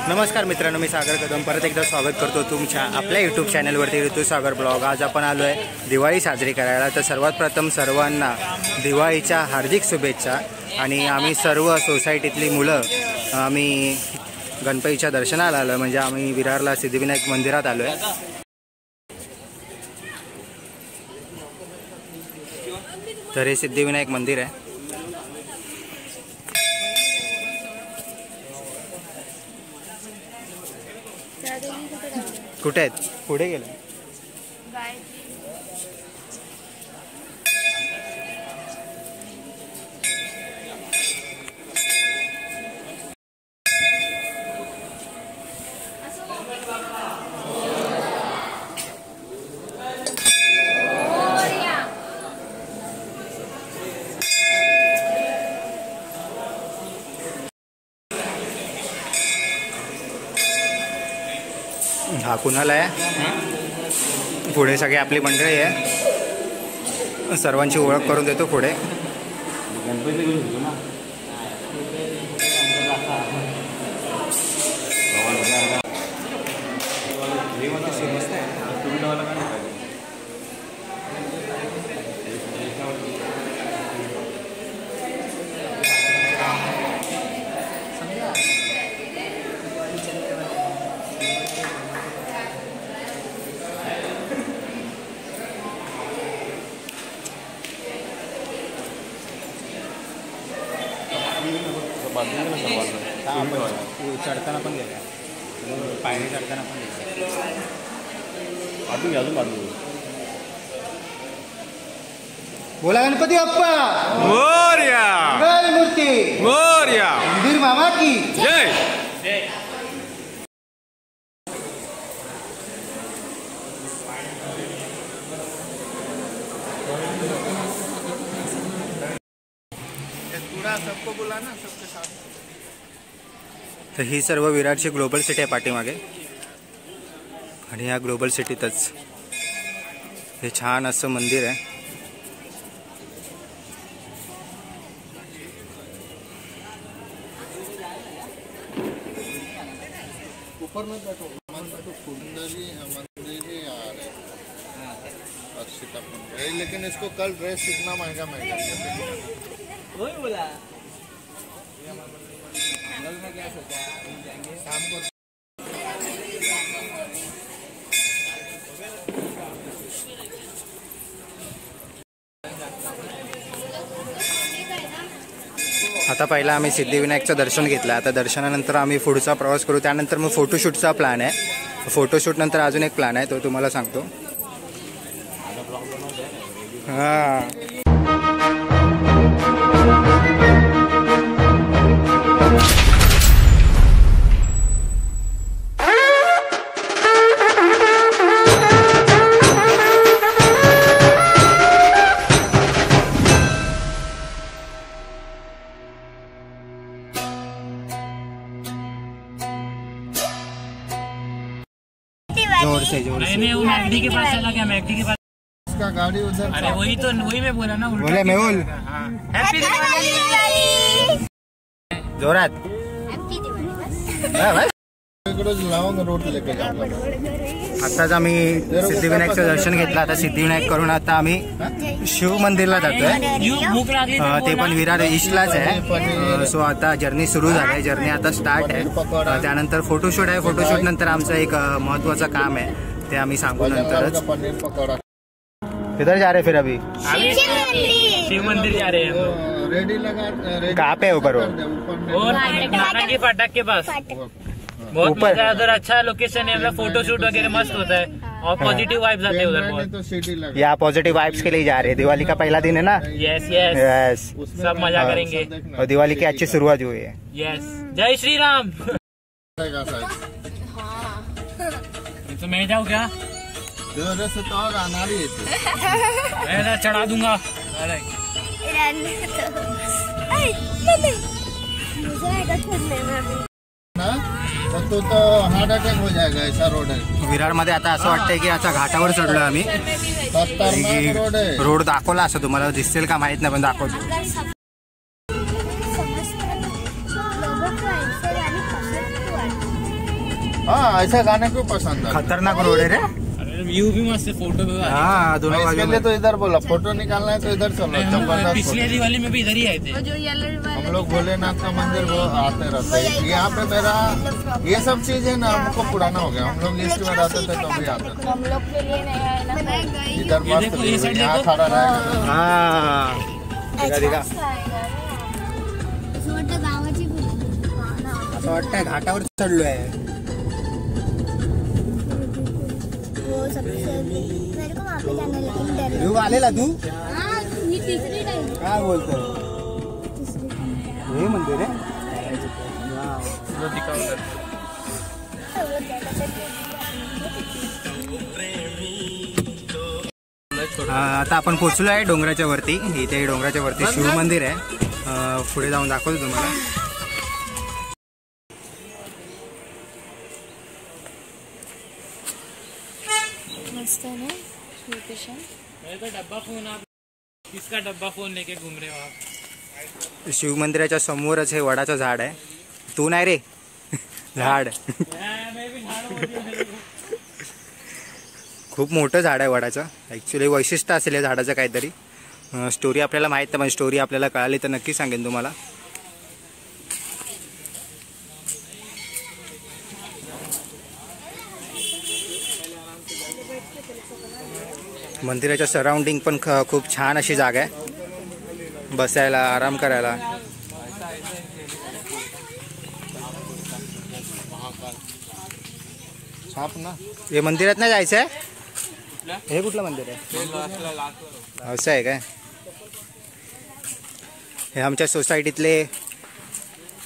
नमस्कार मित्रांनो, मी सागर कदम परत एकदा स्वागत करतो तुमच्या आपल्या यूट्यूब चॅनलवरती ऋतुसागर ब्लॉग। आज आपण आलो आहे दिवाळी साजरी करायला। तर सर्वात प्रथम सर्वांना दिवाळीच्या हार्दिक शुभेच्छा। आणि आम्ही सर्व सोसायटीतली मुलं आम्ही गणपतीच्या दर्शनाला आलो, म्हणजे आम्ही विरारला सिद्धिविनायक मंदिरात आलो आहे। तर हे सिद्धिविनायक मंदिर आहे। कुठे आहेत? पुढे गेले। हा कुणाला आहे? पुढे सगळे आपली मंडळी आहे, सर्वांची ओळख करून देतो पुढे। चढताना पण गेला, पायरी चढताना पण गेला। बोला गणपती बाप्पा मोरया, मंगल मूर्ती मोरया, मंदिर मामा की जय। सबको बुलाना, सबके साथ। तर ही सर्व विरारची ग्लोबल सिटी आहे पाठीमागे, आणि या ग्लोबल सिटीतच हे छान असं मंदिर आहे। ऊपर में बैठो, कुंडली मंदिर यार है, लेकिन इसको कल ड्रेस इतना महंगा वही बोला शाम को। आता पहिला आम्ही सिद्धिविनायकचं दर्शन घेतलं। आता दर्शनानंतर आम्ही पुढचा प्रवास करू, त्यानंतर मग फोटोशूटचा प्लॅन आहे। फोटोशूट नंतर अजून एक प्लॅन आहे, तो तुम्हाला सांगतो। हां जोर से नहीं वो मैगडी के पास चला गया, मैगडी के पास इसका गाड़ी उधर। अरे वही मैं बोला ना, बोले मेहुल हैप्पी दिवाली। जोरात लावूंगा रोड लेके जाऊंगा। आताच आम्ही सिद्धिविनायकचं दर्शन घेतलं। आता सिद्धिविनायक करून आता आम्ही शिव मंदिरला जातोय, ते पण विरार ईस्टलाच आहे। सो आता जर्नी सुरू झाली, जर्नी आता स्टार्ट आहे। त्यानंतर फोटोशूट आहे, फोटोशूट नंतर आमचं एक महत्वाचं काम आहे, ते आम्ही सांगू नंतरच। पनीर पकौड़ा किधर जा रहे फिर? अभी शिव मंदिर जा रहे हैं। रेडी लगा, कहाँ पे ऊपर और नारंगी फाटक के पास बहुत मजा है उधर। अच्छा लोकेशन है, मतलब फोटोशूट वगैरह मस्त होता है और पॉजिटिव वाइब्स आते हैं उधर बहुत। तो सीटी लगा। या पॉजिटिव वाइब्स के लिए जा रहे हैं। दिवाली का पहला दिन है ना। यस यस यस, सब मजा करेंगे और दिवाली की अच्छी शुरुआत हुई है। यस, जय श्री राम। तो मैं जाऊँ क्या? से तो और अनाड़ी मैं चढ़ा दूंगा। तो हार्ट अटॅक हो जाएगा, ऐसा रोड है विरार मध्ये। आता असं वाटतंय की आता घाटावर चढलो आम्ही। रोड दाखवला असं तुम्हाला दिसेल का माहित नाही, पण दाखवतो। हाँ ऐसा गाने क्यों पसंद है? खतरनाक रोड है रे। व्यू भी मस्त है, फोटो भी। हाँ दोनों इसके बाजू लिए में। तो इधर बोला फोटो निकालना है तो इधर चलो। जबरदस्त पिछले दिवाली में भी इधर ही आए थे। हम लोग भोलेनाथ का मंदिर वो आते रहते हैं। यहाँ पे मेरा ये सब चीज है ना, हमको पुराना हो गया। हम लोग लिस्ट में रहते थे तो भी आते थे। हम लोग के लिए नया है ना। इधर मस्त देखो, ये साइड यहाँ देखो। खड़ा रहेगा। हाँ दिखा दिखा। असं वाटतं गावाची असं वाटतंय घाटावर चढलोय। वो सबसे मेरे को वहाँ पे जाना है, लेकिन डर तू आलेला तू हाँ ये तीसरी टाइम काय बोलतोय? हे मंदिर आहे। आता आपण पोचलो आहे डोंगराच्या वरती। इथे डोंगराच्या वरती शिव मंदिर आहे। पुढे जाऊन दाखवतो तुम्हाला। मस्त है ना लोकेशन। मेरे तो डब्बा फोन, आप किसका डब्बा फोन लेके घूम रहे हो आप? शिव मंदिराच्या समोरच हे वडाचं झाड आहे। तू नाही रे झाड। मैं भी झाड़ खूप मोठं झाड आहे वडाचं। ॲक्च्युली वैशिष्ट्य असेल या झाडाचं काहीतरी। स्टोरी आपल्याला माहीत नाही, पण स्टोरी आपल्याला कळाली तर नक्की सांगेन तुम्हाला। मंदिराच्या सराउंडिंग पण खूप छान अशी जागा आहे बसायला, आराम करायला। छाप ना हे मंदिरात नाही जायचं आहे? हे कुठलं मंदिर आहे? असं आहे काय? हे आमच्या सोसायटीतले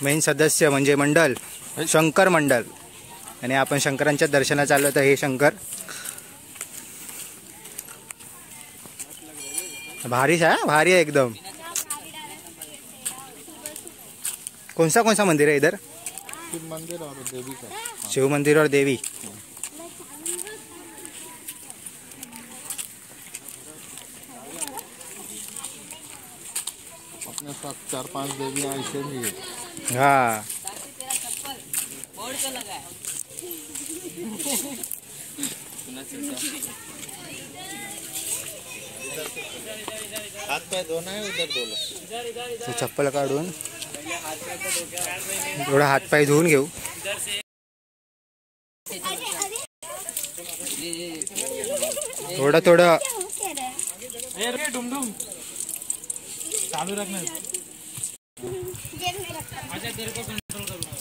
मेन सदस्य म्हणजे मंडल, शंकर मंडल। आणि आपण शंकरांच्या दर्शनाला चाललो तर हे शंकर भारी आहे, भारी है एकदम। कौन सा मंदिर है इधर? शिव मंदिर और देवी का। शिव मंदिर और देवी। अपने साथ 4-5 देवियाँ ऐसे भी है। हाँ हाथ पे धोना है, उधर धो लो। तो चप्पल काढून थोडा हातपाय धुवून घेऊ। थोडं थोडं डुमडुम चालू रखना। अच्छा तेरे को कंट्रोल करना।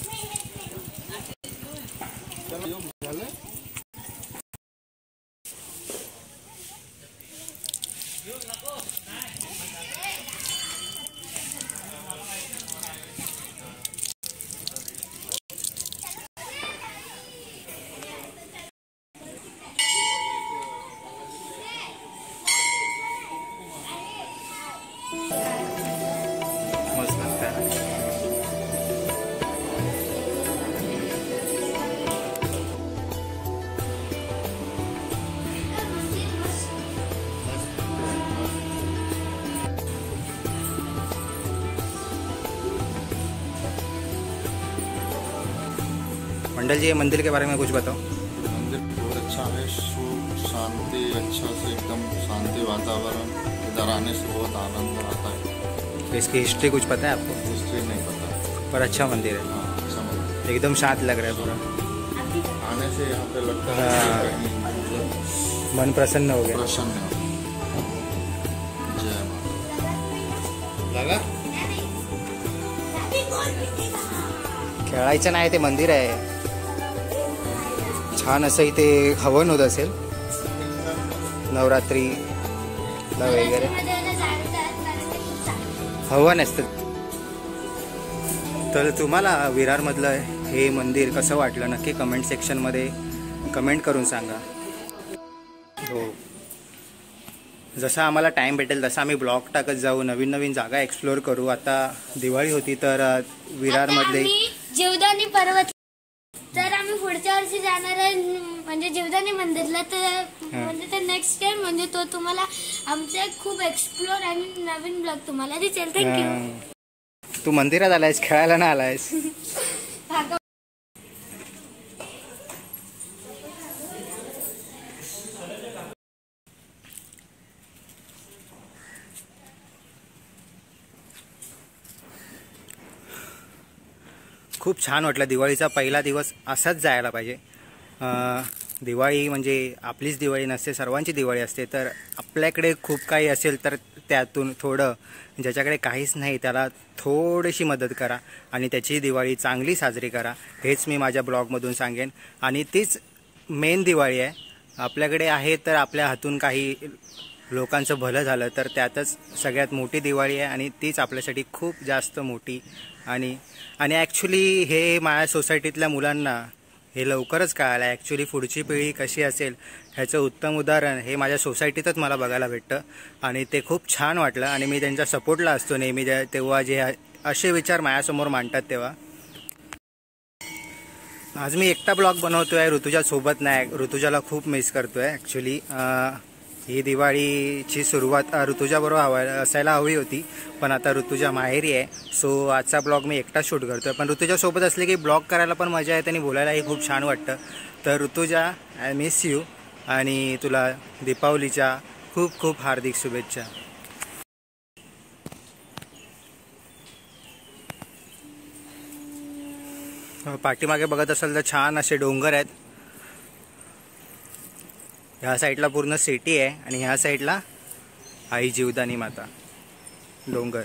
मस्त लागतं। मंडल जी, ये मंदिर के बारे में कुछ बताओ। मंदिर बहुत अच्छा है, सुख शांति, अच्छा से एकदम शांति वातावरण। इधर आने से बहुत आनंद आता है। तो इसकी हिस्ट्री कुछ पता है आपको? हिस्ट्री नहीं पता। पर अच्छा मंदिर है, हाँ अच्छा मंदिर। एकदम शांत लग रहा है पूरा। आने से यहाँ पे लगता है हाँ। कि कहीं मतलब मन प्रसन्न हो गया। प्रसन्न हो। जय माता। लगा? खेळायचं नाही, ते मंदिर आहे। छान असं इथे हवन होत असेल नवरात्रीला वगैरे, हवन असतं। तर तुम्हाला विरारमधलं हे मंदिर कसं वाटलं नक्की कमेंट सेक्शनमध्ये कमेंट करून सांगा। हो, जसा आम्हाला टाईम भेटेल तसा आम्ही ब्लॉग टाकत जाऊ, नवीन नवीन जागा एक्सप्लोअर करू। आता दिवाळी होती तर विरारमधले जीवदानी पर्वत, तर आम्ही पुढच्या वर्षी जाणार आहे म्हणजे जीवदानी मंदिरला। तर म्हणजे तर नेक्स्ट टाइम म्हणजे तो तुम्हाला आमचे खूप एक्सप्लोर आणि नवीन ब्लॉग तुम्हाला दिसेल। तू मंदिरात आलायस, खेळायला ना आलायस? खूप छान वाटलं. दिवाळीचा पहिला दिवस असाच जायला पाहिजे. दिवाळी म्हणजे आपलीच दिवाळी नसते, सर्वांची दिवाळी असते. तर आपल्याकडे खूप काही असेल तर त्यातून थोडं, ज्याच्याकडे काहीच नाही त्याला थोडीशी मदत करा आणि त्याची दिवाळी चांगली साजरी करा, हेच मी माझ्या ब्लॉगमधून सांगेन. आणि तीच मेन दिवाळी आहे. आपल्याकडे आहे तर आपल्या हातून काही लोकांचं भलं झालं तर त्यातच सगळ्यात मोठी दिवाळी आहे आणि तीच आपल्यासाठी खूप जास्त मोठी. आणि ॲक्च्युली हे माझ्या सोसायटीतल्या मुलांना हे लवकरच कळालं. ॲक्च्युली पुढची पिढी कशी असेल ह्याचं उत्तम उदाहरण हे माझ्या सोसायटीतच मला बघायला भेटतं आणि ते खूप छान वाटलं. आणि मी त्यांच्या सपोर्टला असतो नेहमी, तेव्हा जे असे विचार माझ्यासमोर मांडतात तेव्हा. आज मी एकटा ब्लॉग बनवतो आहे, ऋतुजासोबत नाही. ऋतुजाला खूप मिस करतो आहे. ॲक्च्युली ही दिवाळीची सुरुवात ऋतुजाबरोबर असायला हवी होती, पण आता ऋतुजा माहेरी आहे. सो आजचा ब्लॉग मी एकटा शूट करतो आहे. पण ऋतुजासोबत असले की ब्लॉग करायला पण मजा येते आणि बोलायलाही खूप छान वाटतं. तर ऋतुजा, आय मिस यू आणि तुला दीपावलीच्या खूप खूप हार्दिक शुभेच्छा. पाठीमागे बघत असाल तर छान असे डोंगर आहेत. ह्या साईडला पूर्ण सिटी आहे आणि ह्या साईडला आई जीवदानी माता डोंगर.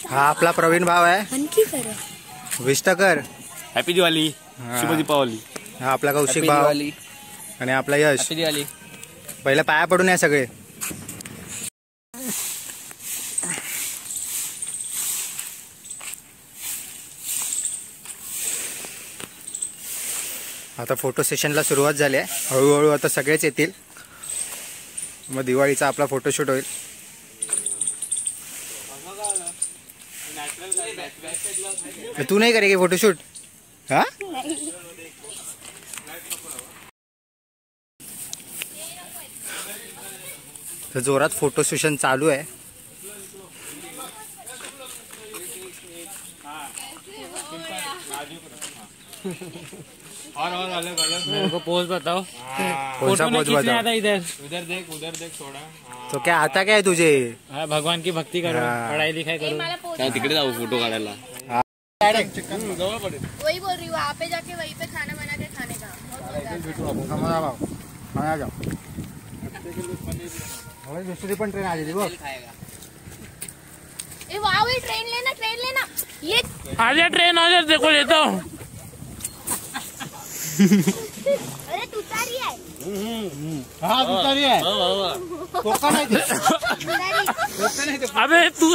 हा आपला प्रवीण भाव आहे, विष्टकर. हॅपी दिवाळी, शुभ दीपावली. हा आपला कौशिक भाव आणि आपला यश. पहिलं पाया पडून या सगळे. आता फोटो सेशनला सुरुवात झाली आहे. हळूहळू आता सगळेच येतील, मग दिवाळीचा आपला फोटोशूट होईल. तू नाही करेगी फोटोशूट? हा तर जोरात फोटो सेशन चालू आहे. और अलग अलग मेरे को पोज बताओ. कौन सा पोज बताओ? आता इधर उधर देख थोड़ा. तो क्या आता काय तुझे? हाँ, भगवान की भक्ति करो, पढ़ाई लिखाई करो. तिकडे जाऊ फोटो काढायला. वही बोल रही हूँ, वहाँ पे जाके वहीं पे खाना बना के खाने का. दुसरी पण ट्रेन आलेली बघ. वाह ट्रेन लेना ये. आजा ट्रेन, आजा, देखो लेता हूँ. अरे तुतारी आहे. हा तुतारी आहे. कोकण आहे ते. अबे तू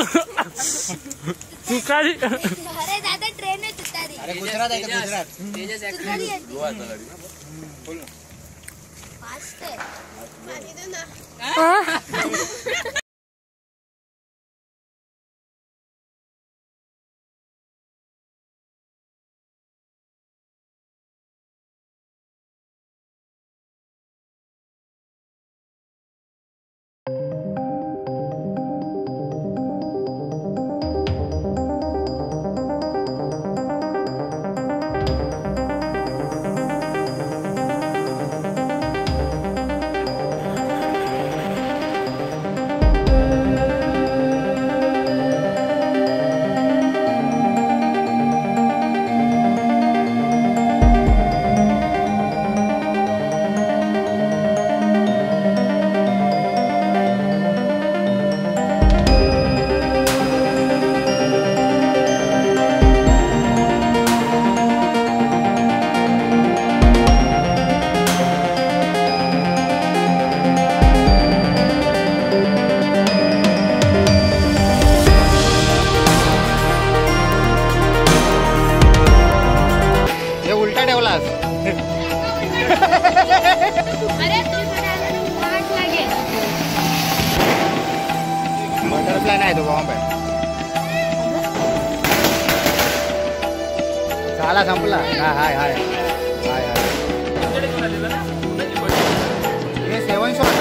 काय. अरे दादा ट्रेन आहे तुतारी. अरे गुजरात आहे का? गुजरात तुतारी आहे ती. फास्ट आहे. पाणी दे ना. बटरफ्लाय नाही तो बॉम्ब आहे. झाला संपला. हाय हाय हाय हाय. हे 7 शॉट.